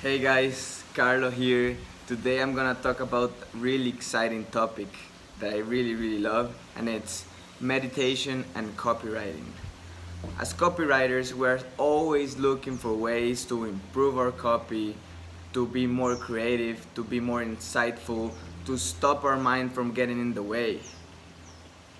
Hey guys, Carlo here. Today I'm gonna talk about a really exciting topic that I really love, and it's meditation and copywriting. As copywriters, we're always looking for ways to improve our copy, to be more creative, to be more insightful, to stop our mind from getting in the way.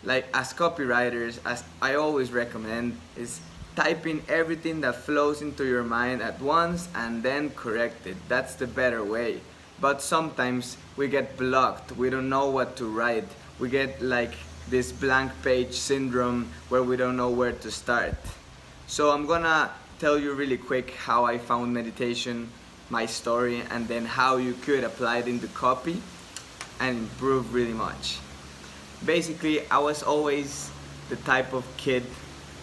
Like as copywriters, as I always recommend, is typing everything that flows into your mind at once and then correct it. That's the better way. But sometimes we get blocked, we don't know what to write, we get like this blank page syndrome where we don't know where to start. So I'm gonna tell you really quick how I found meditation, my story, and then how you could apply it into copy and improve really much. Basically, I was always the type of kid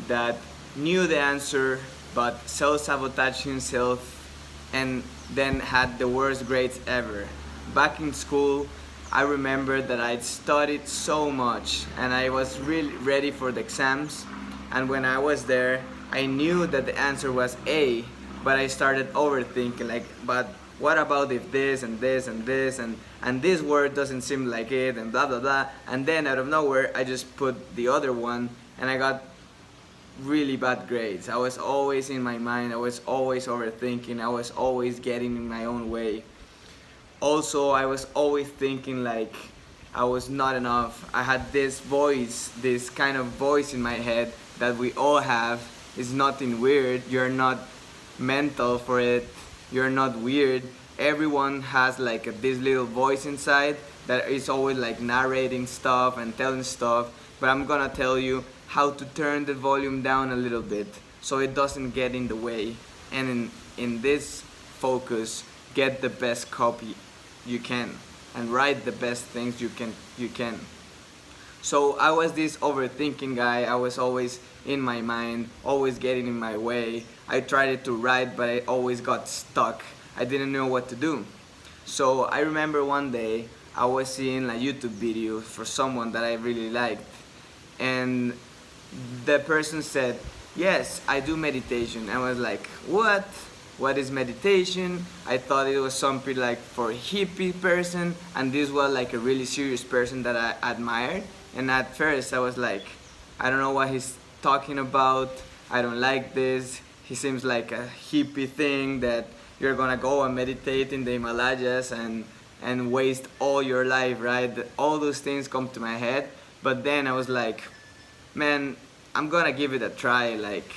that knew the answer but self-sabotaged himself and then had the worst grades ever. Back in school, I remember that I'd studied so much and I was really ready for the exams, and when I was there, I knew that the answer was A, but I started overthinking like, but what about if this and this and this and this word doesn't seem like it and blah blah blah, and then out of nowhere I just put the other one and I got really bad grades. I was always in my mind, I was always overthinking, I was always getting in my own way. Also, I was always thinking like I was not enough. I had this voice, this kind of voice in my head that we all have. It's nothing weird, you're not mental for it, you're not weird. Everyone has like this little voice inside that is always like narrating stuff and telling stuff, but I'm gonna tell you how to turn the volume down a little bit so it doesn't get in the way, and in this focus, get the best copy you can and write the best things you can. So I was this overthinking guy. I was always in my mind, always getting in my way. I tried to write, but I always got stuck. I didn't know what to do. So I remember one day I was seeing a YouTube video for someone that I really liked, and the person said, "Yes, I do meditation." I was like, "What? What is meditation?" I thought it was something like for a hippie person, and this was like a really serious person that I admired. And at first I was like, I don't know what he's talking about. I don't like this. He seems like a hippie thing that you're gonna go and meditate in the Himalayas and waste all your life, right? All those things come to my head. But then I was like, man, I'm gonna give it a try. Like,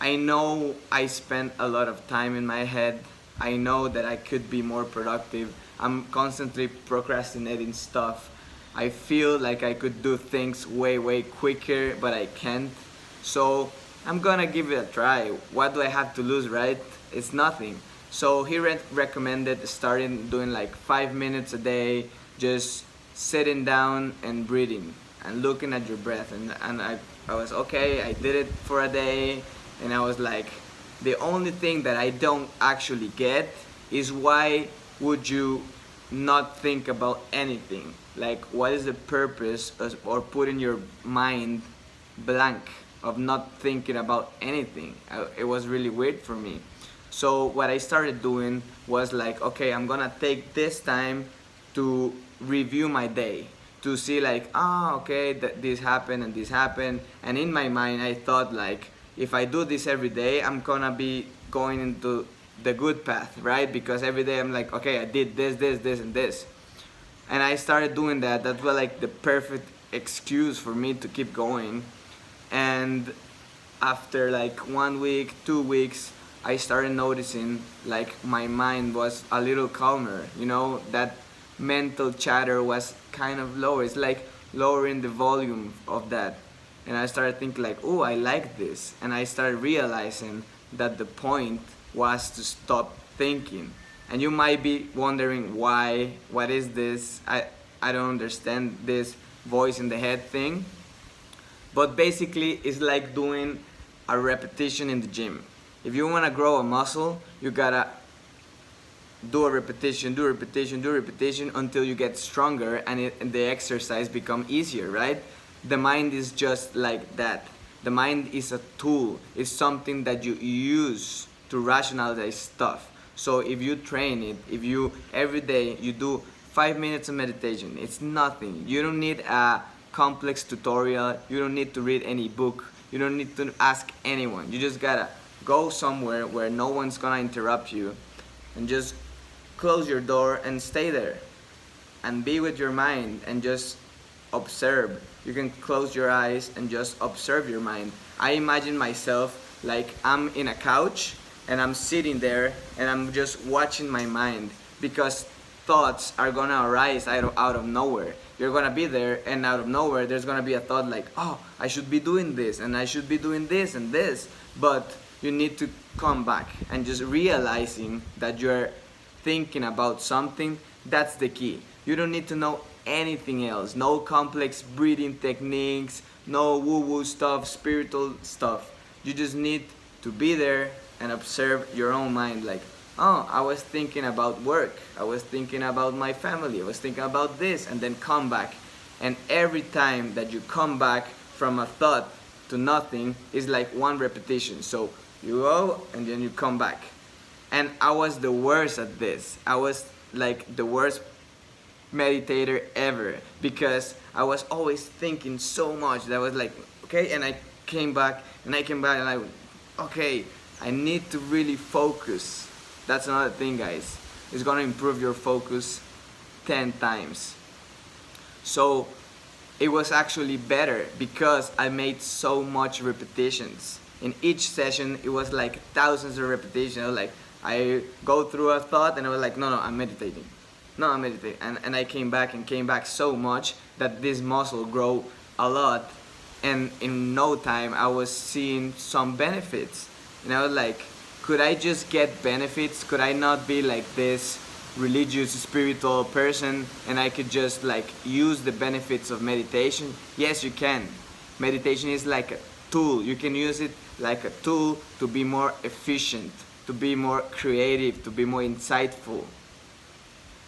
I know I spent a lot of time in my head. I know that I could be more productive. I'm constantly procrastinating stuff. I feel like I could do things way quicker, but I can't. So I'm gonna give it a try. What do I have to lose, right? It's nothing. So he recommended starting doing like 5 minutes a day, just sitting down and breathing and looking at your breath. And I was okay, I did it for a day, and I was like, the only thing that I don't actually get is why would you not think about anything? Like, what is the purpose or putting your mind blank of not thinking about anything? It was really weird for me. So what I started doing was like, okay, I'm gonna take this time to review my day, to see like, okay, this happened and this happened. And in my mind, I thought like, if I do this every day, I'm gonna be going into the good path, right? Because every day I'm like, okay, I did this, and this. And I started doing that. That was like the perfect excuse for me to keep going. And after like 1 week, 2 weeks, I started noticing like my mind was a little calmer, that mental chatter was kind of lower. It's like lowering the volume of that. And I started thinking like, oh, I like this. And I started realizing that the point was to stop thinking. And you might be wondering why, what is this? I don't understand this voice in the head thing. But basically, it's like doing a repetition in the gym. If you want to grow a muscle, you gotta do a repetition, do repetition, do repetition until you get stronger and the exercise become easier, right? The mind is just like that. The mind is a tool. It's something that you use to rationalize stuff. So if you train it, if you every day you do 5 minutes of meditation, it's nothing. You don't need a complex tutorial. You don't need to read any book. You don't need to ask anyone. You just gotta go somewhere where no one's gonna interrupt you and just close your door and stay there and be with your mind and just observe. You can close your eyes and just observe your mind. I imagine myself like I'm in a couch and I'm sitting there and I'm just watching my mind, because thoughts are gonna arise out of nowhere. You're gonna be there and out of nowhere there's gonna be a thought like, oh, I should be doing this and I should be doing this and this. But you need to come back and just realizing that you're thinking about something. That's the key. You don't need to know anything else. No complex breathing techniques, no woo-woo stuff, spiritual stuff. You just need to be there and observe your own mind, like, oh, I was thinking about work, I was thinking about my family, I was thinking about this, and then come back. And every time that you come back from a thought to nothing is like one repetition. So you go and then you come back. And I was the worst at this. I was like the worst meditator ever, because I was always thinking so much that I was like, okay, and I came back and I okay, I need to really focus. That's another thing, guys. It's gonna improve your focus 10 times. So it was actually better because I made so much repetitions. In each session, it was like thousands of repetitions. I was like, I go through a thought and I was like, no, I'm meditating. No, I'm meditating. And I came back so much that this muscle grew a lot. And in no time, I was seeing some benefits. And I was like, could I just get benefits? Could I not be like this religious, spiritual person and I could just like use the benefits of meditation? Yes, you can. Meditation is like a tool. You can use it like a tool to be more efficient, to be more creative, to be more insightful.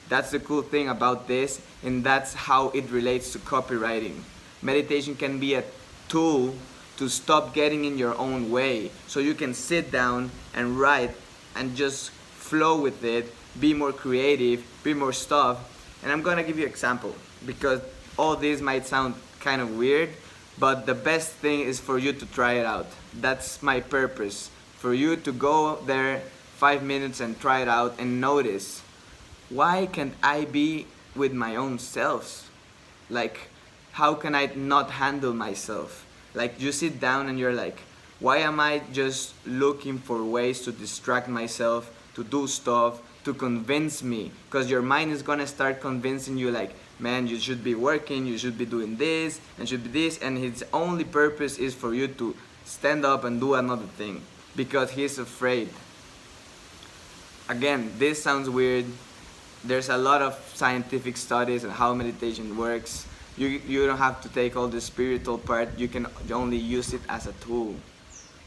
That's the cool thing about this, and that's how it relates to copywriting. Meditation can be a tool to stop getting in your own way, so you can sit down and write and just flow with it, be more creative, be more stuff. And I'm gonna give you an example, because all this might sound kind of weird, but the best thing is for you to try it out. That's my purpose, for you to go there 5 minutes and try it out and notice, why can't I be with my own self? Like, how can I not handle myself? Like, you sit down and you're like, why am I just looking for ways to distract myself, to do stuff, to convince me? Because your mind is gonna start convincing you like, man, you should be working, you should be doing this, and should be this, and his only purpose is for you to stand up and do another thing, because he's afraid. Again, this sounds weird. There's a lot of scientific studies on how meditation works. You don't have to take all the spiritual part. You can only use it as a tool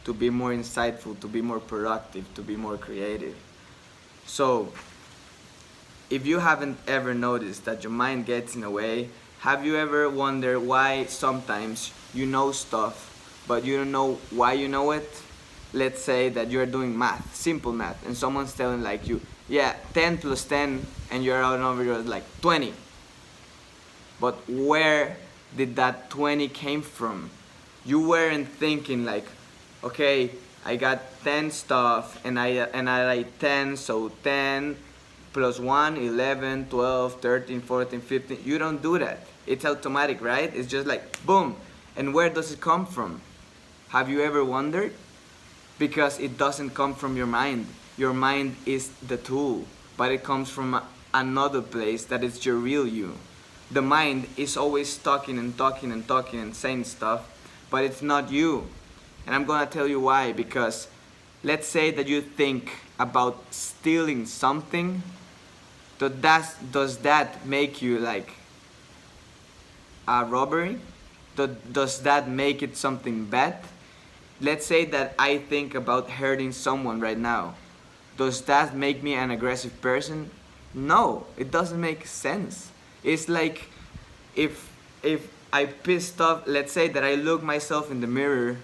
to be more insightful, to be more productive, to be more creative. So, if you haven't ever noticed that your mind gets in the way, have you ever wondered why sometimes you know stuff, but you don't know why you know it? Let's say that you're doing math, simple math, and someone's telling like you, yeah, 10 plus 10, and you're out over here like 20. But where did that 20 came from? You weren't thinking like, okay, I got 10 stuff and I like 10, so 10 plus 1, 11, 12, 13, 14, 15. You don't do that. It's automatic, right? It's just like, boom. And where does it come from? Have you ever wondered? Because it doesn't come from your mind. Your mind is the tool, but it comes from another place that is your real you. The mind is always talking and talking and talking and saying stuff, but it's not you. And I'm gonna tell you why, because let's say that you think about stealing something, does that make you like a robbery? Does that make it something bad? Let's say that I think about hurting someone right now. Does that make me an aggressive person? No, it doesn't make sense. It's like if I pissed off, let's say that I look myself in the mirror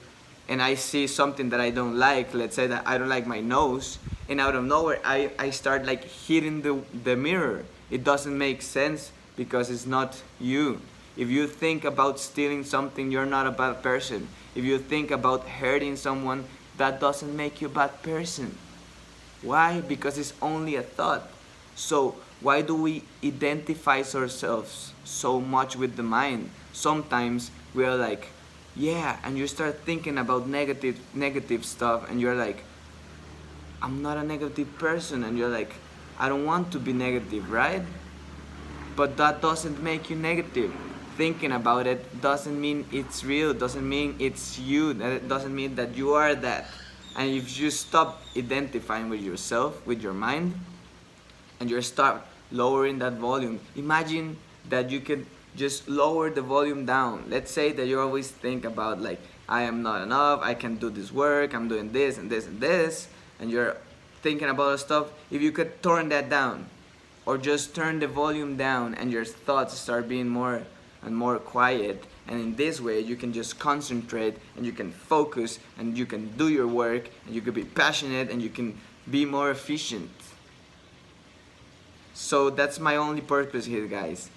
and I see something that I don't like, let's say that I don't like my nose, and out of nowhere I start like hitting the mirror. It doesn't make sense because it's not you. If you think about stealing something, you're not a bad person. If you think about hurting someone, that doesn't make you a bad person. Why? Because it's only a thought. So why do we identify ourselves so much with the mind? Sometimes we are like, yeah, and you start thinking about negative stuff, and you're like, I'm not a negative person, and you're like, I don't want to be negative, right? But that doesn't make you negative. Thinking about it doesn't mean it's real, doesn't mean it's you, that doesn't mean that you are that. And if you stop identifying with yourself, with your mind, and you start lowering that volume, imagine that you could just lower the volume down. Let's say that you always think about like, I am not enough, I can do this work, I'm doing this and this and this, and you're thinking about stuff. If you could turn that down, or just turn the volume down, and your thoughts start being more and more quiet, and in this way you can just concentrate and you can focus and you can do your work and you can be passionate and you can be more efficient. So that's my only purpose here, guys,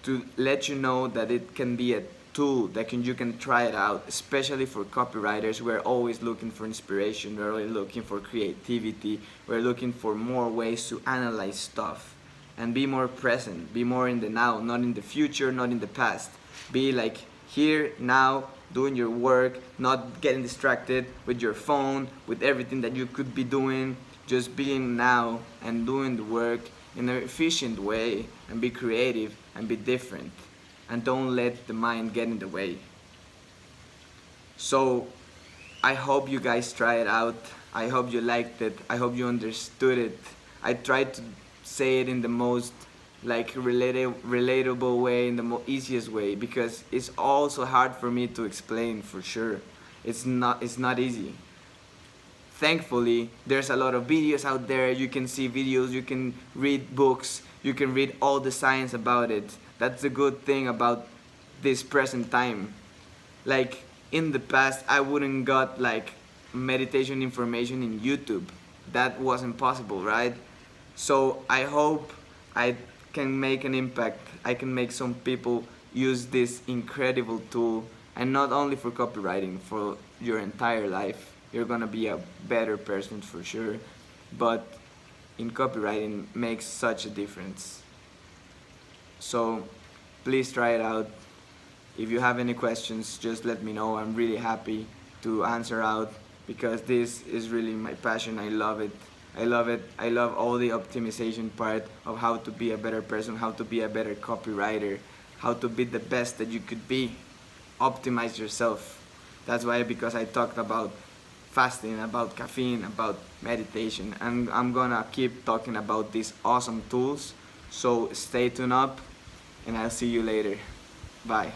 to let you know that it can be a tool that you can try it out, especially for copywriters. We're always looking for inspiration, we're always looking for creativity, we're looking for more ways to analyze stuff and be more present, be more in the now, not in the future, not in the past. Be like here, now, doing your work, not getting distracted with your phone, with everything that you could be doing, just being now and doing the work in an efficient way, and be creative and be different, and don't let the mind get in the way. So I hope you guys try it out. I hope you liked it. I hope you understood it. I tried to say it in the most like relatable way, in the easiest way, because it's also hard for me to explain, for sure. It's not easy. Thankfully, there's a lot of videos out there. You can see videos, you can read books, you can read all the science about it. That's the good thing about this present time. Like in the past, I wouldn't got like meditation information in YouTube. That wasn't possible, right? So I hope I can make an impact. I can make some people use this incredible tool, and not only for copywriting, for your entire life. You're gonna be a better person for sure, but in copywriting makes such a difference. So please try it out. If you have any questions, just let me know. I'm really happy to answer out, because this is really my passion. I love it. I love it. I love all the optimization part of how to be a better person, how to be a better copywriter, how to be the best that you could be. Optimize yourself. That's why, because I talked about fasting, about caffeine, about meditation, and I'm gonna keep talking about these awesome tools. So stay tuned up, and I'll see you later. Bye.